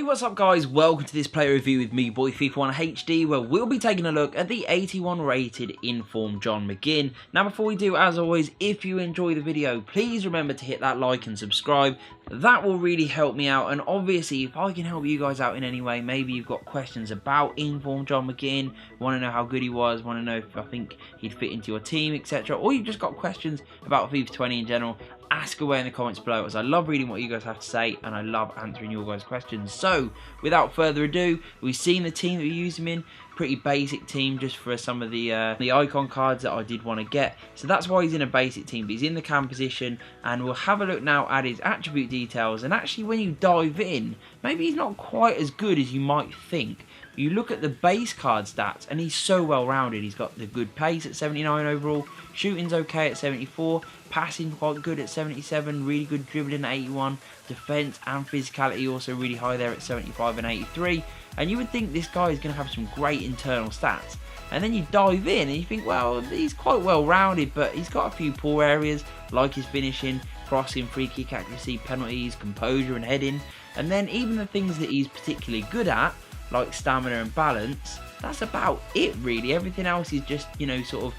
Hey, what's up guys, welcome to this player review with me, boy FIFA 1 HD, where we'll be taking a look at the 81 rated informed John McGinn. Now before we do, as always, if you enjoy the video, please remember to hit that like and subscribe. That will really help me out, and obviously if I can help you guys out in any way, maybe you've got questions about informed John McGinn, want to know how good he was, want to know if I think he'd fit into your team, etc. Or you've just got questions about FIFA 20 in general, ask away in the comments below, as I love reading what you guys have to say and I love answering your guys' questions. So without further ado, we've seen the team that we use him in. Pretty basic team just for some of the icon cards that I did want to get, so that's why he's in a basic team, but he's in the cam position. And we'll have a look now at his attribute details, and actually when you dive in, maybe he's not quite as good as you might think. You look at the base card stats and he's so well rounded. He's got the good pace at 79 overall, shooting's okay at 74, passing quite good at 77, really good dribbling at 81, defense and physicality also really high there at 75 and 83. And you would think this guy is going to have some great internal stats, and then you dive in and you think, well, he's quite well rounded, but he's got a few poor areas like his finishing, crossing, free kick accuracy, penalties, composure and heading. And then even the things that he's particularly good at, like stamina and balance, that's about it really. Everything else is just, you know, sort of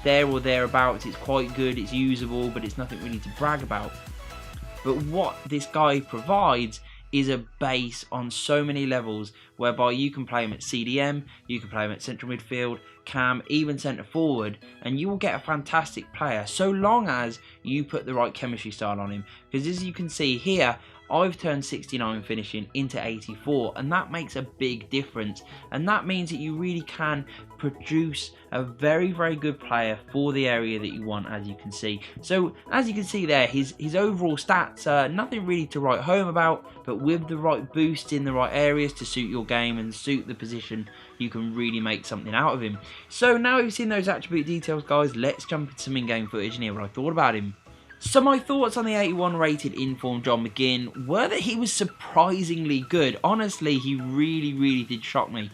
there or thereabouts. It's quite good, it's usable, but it's nothing really to brag about. But what this guy provides is a base on so many levels, whereby you can play him at CDM, you can play him at central midfield, cam, even centre forward, and you will get a fantastic player so long as you put the right chemistry style on him. Because as you can see here, I've turned 69 finishing into 84, and that makes a big difference, and that means that you really can produce a very good player for the area that you want, as you can see. So as you can see there, his overall stats are nothing really to write home about, but with the right boost in the right areas to suit your game and suit the position, you can really make something out of him. So now we've seen those attribute details, guys, let's jump into some in-game footage and hear what I thought about him. So my thoughts on the 81 rated informed John McGinn were that he was surprisingly good. Honestly, he really did shock me.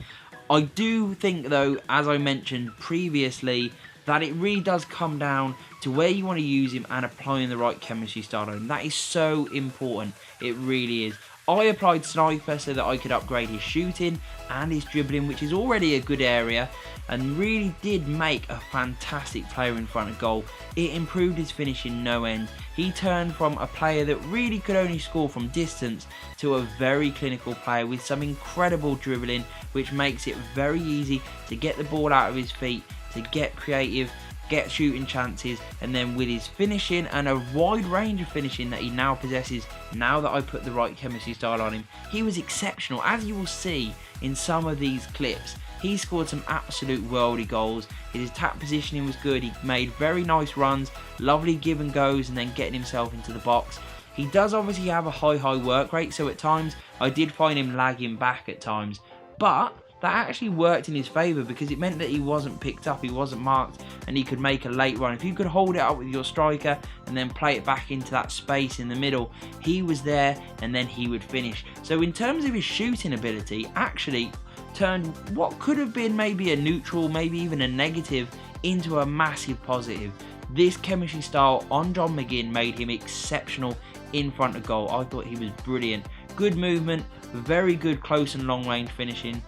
I do think though, as I mentioned previously, that it really does come down to where you want to use him and applying the right chemistry style on him. That is so important, it really is. I applied sniper so that I could upgrade his shooting and his dribbling, which is already a good area, and really did make a fantastic player in front of goal. It improved his finishing no end. He turned from a player that really could only score from distance to a very clinical player with some incredible dribbling, which makes it very easy to get the ball out of his feet, to get creative, get shooting chances, and then with his finishing and a wide range of finishing that he now possesses, now that I put the right chemistry style on him, he was exceptional. As you will see in some of these clips, he scored some absolute worldy goals. His attack positioning was good, he made very nice runs, lovely give and goes, and then getting himself into the box. He does obviously have a high work rate, so at times I did find him lagging back at times, but that actually worked in his favour because it meant that he wasn't picked up, he wasn't marked, and he could make a late run. If you could hold it up with your striker and then play it back into that space in the middle, he was there and then he would finish. So in terms of his shooting ability, actually turned what could have been maybe a neutral, maybe even a negative, into a massive positive. This chemistry style on John McGinn made him exceptional in front of goal. I thought he was brilliant. Good movement, very good close and long range finishing.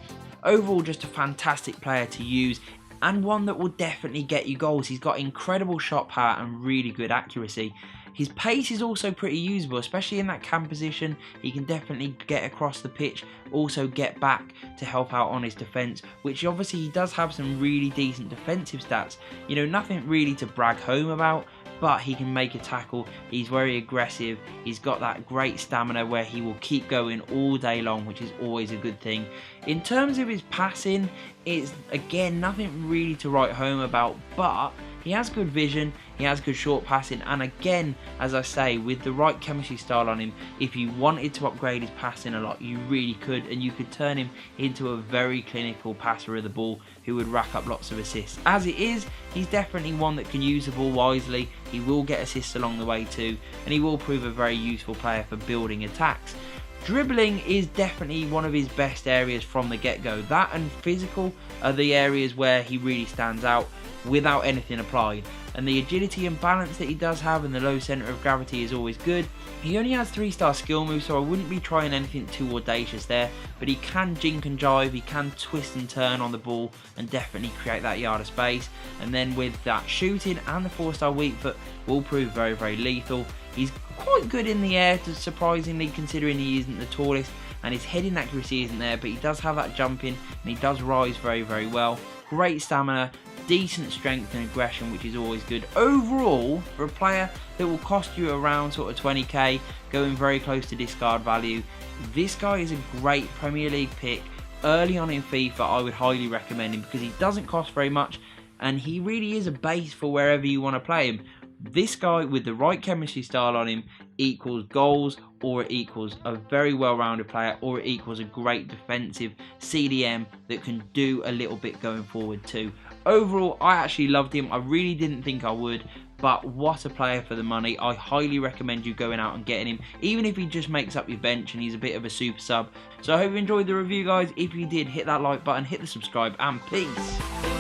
Overall, just a fantastic player to use, and one that will definitely get you goals. He's got incredible shot power and really good accuracy. His pace is also pretty usable, especially in that cam position. He can definitely get across the pitch, also get back to help out on his defence, which obviously he does have some really decent defensive stats. You know, nothing really to brag home about, but he can make a tackle, he's very aggressive, he's got that great stamina where he will keep going all day long, which is always a good thing. In terms of his passing, it's again nothing really to write home about, but he has good vision, he has good short passing, and again, as I say, with the right chemistry style on him, if you wanted to upgrade his passing a lot, you really could, and you could turn him into a very clinical passer of the ball who would rack up lots of assists. As it is, he's definitely one that can use the ball wisely, he will get assists along the way too, and he will prove a very useful player for building attacks. Dribbling is definitely one of his best areas from the get-go. That and physical are the areas where he really stands out. without anything applied. And the agility and balance that he does have and the low centre of gravity is always good. He only has 3-star skill moves, so I wouldn't be trying anything too audacious there, but he can jink and jive, he can twist and turn on the ball and definitely create that yard of space. And then with that shooting and the 4-star weak foot will prove very, very lethal. He's quite good in the air, surprisingly, considering he isn't the tallest, and his heading accuracy isn't there, but he does have that jumping and he does rise very, very well. Great stamina, decent strength and aggression, which is always good. Overall, for a player that will cost you around sort of 20k, going very close to discard value, this guy is a great Premier League pick. Early on in FIFA, I would highly recommend him because he doesn't cost very much and he really is a base for wherever you want to play him. This guy with the right chemistry style on him equals goals, or it equals a very well-rounded player, or it equals a great defensive CDM that can do a little bit going forward too. Overall, I actually loved him. I really didn't think I would, but what a player for the money. I highly recommend you going out and getting him, even if he just makes up your bench and he's a bit of a super sub. So I hope you enjoyed the review, guys. If you did, hit that like button, hit the subscribe, and peace.